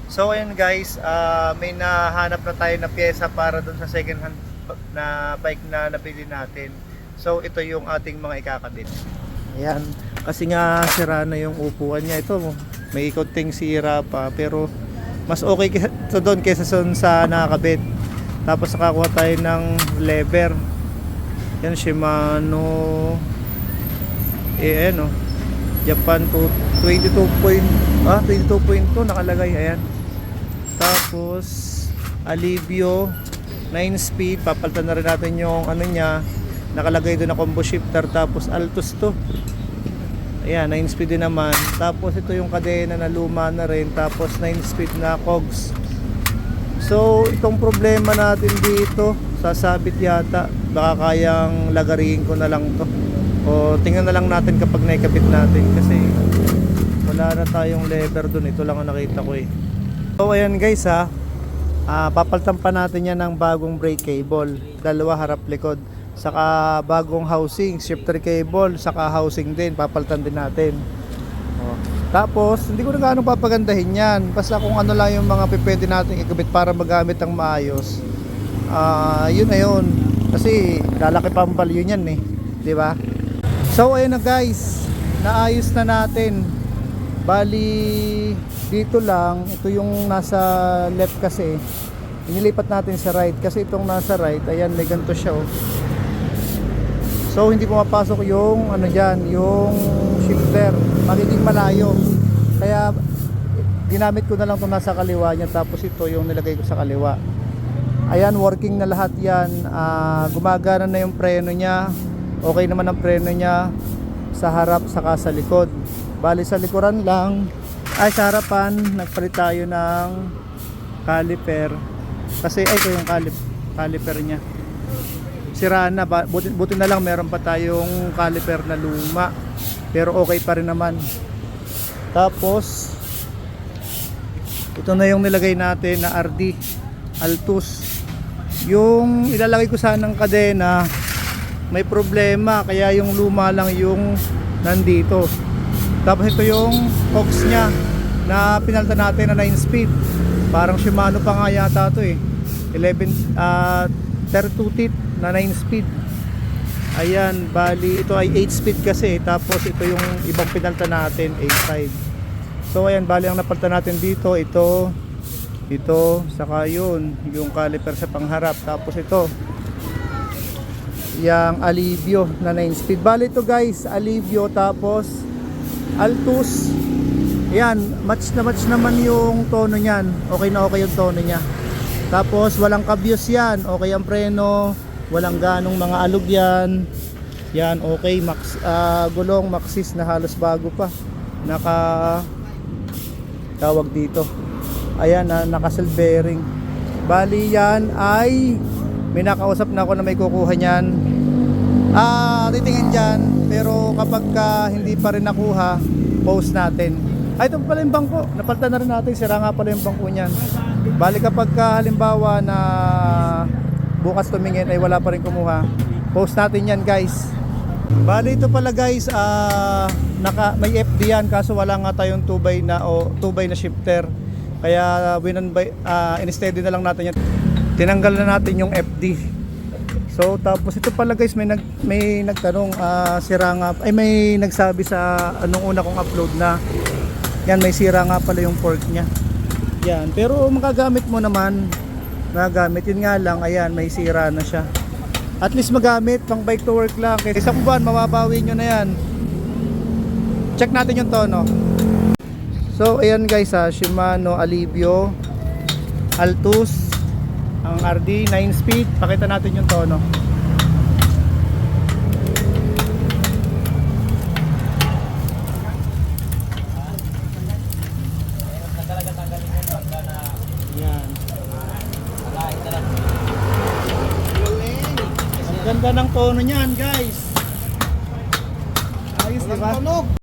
So ayun guys, may nahanap na tayo na pyesa para dun sa second hand na bike na nabili natin. So ito yung ating mga ikakabit. Ayan, kasi nga sira na yung upuan niya. Ito, may konting sira pa pero mas okay ito doon kaysa sa nakakabit. Tapos nakakuha tayo ng lever. Yan, Shimano Japan 22.2 nakalagay. Ayan. Tapos Alivio 9 speed, papalitan na rin natin yung ano niya, nakalagay doon na combo shifter. Tapos Altus to, ayan, 9 speed din naman. Tapos ito yung kadena na luma na rin, tapos 9 speed na cogs. So itong problema natin dito, sasabit yata, baka kayang lagariin ko na lang to, o tingnan na lang natin kapag naikabit natin, kasi wala na tayong lever doon. Ito lang ang nakita ko eh. So ayan guys papalitan pa natin yan ng bagong brake cable, dalawa harap likod, saka bagong housing, shifter cable, saka housing din, papalitan din natin. Tapos hindi ko na gaano papagandahin yan, basta kung ano lang yung mga pwede natin ikabit para magamit ang maayos. Yun na yun, kasi lalaki pa ang value niyan eh, di ba? So ayun na guys, naayos na natin. Bali dito lang, ito yung nasa left kasi, inilipat natin sa right, kasi itong nasa right, ayan, may ganito siya oh. So hindi pumapasok yung ano dyan, yung shifter, magiging malayo, kaya ginamit ko na lang itong nasa kaliwa niya, tapos ito yung nilagay ko sa kaliwa. Ayan, working na lahat yan. Gumagana na yung preno niya, okay naman ang preno niya sa harap saka sa likod. Bali sa likuran lang, ay sa harapan nagpalit tayo ng caliper, kasi ito yung caliper niya sira na. Buti na lang meron pa tayong caliper na luma, pero okay pa rin naman. Tapos ito na yung nilagay natin na RD Altus. Yung ilalagay ko sanang kadena may problema, kaya yung luma lang yung nandito. Tapos ito yung cogs nya na pinalitan natin na 9 speed, parang Shimano pa nga yata ito eh, 32 teeth na 9 speed. Ayan, bali ito ay 8 speed kasi, tapos ito yung ibang pinalitan natin 8.5. So ayan, bali ang napalitan natin dito, ito, saka yun yung caliper sa pangharap. Tapos ito yung Alivio na 9 speed. Bali ito guys, Alivio tapos Altus. Ayan, match na match naman yung tono niyan, okay na okay yung tono niya. Tapos walang kabyos yan, okay ang preno, walang ganong mga alog yan. Yan, okay. Gulong Maxxis na halos bago pa, naka tawag dito, ayan, naka self bearing. Bali yan ay may nakausap na ako na may kukuha niyan, titingin dyan, pero kapag hindi pa rin nakuha, post natin. Ito pala yung bangko, napalitan na rin natin, sira nga pala yung bangko niyan. Bali kapag halimbawa na bukas tumingin ay wala pa rin kumuha, post natin yan guys. Bali ito pala guys, may FD yan, kaso wala nga tayong 2x na shifter, kaya in-steady na lang natin yan. Tinanggal na natin yung FD. So tapos ito pala guys, may nagtanong, sira nga, may nagsabi sa anong una kong upload na yan, may sira nga pala yung fork nya. Yan, pero magagamit mo naman, yun nga lang, ayan, may sira na siya. At least magamit, pang bike to work lang, kaya isang buwan mababawi nyo na yan. Check natin yung tono. So ayan guys, Shimano Alivio Altus, ang RD 9 speed, pakita natin yung tono. Yan. Ang ganda ng tono niyan guys. Ayos, diba?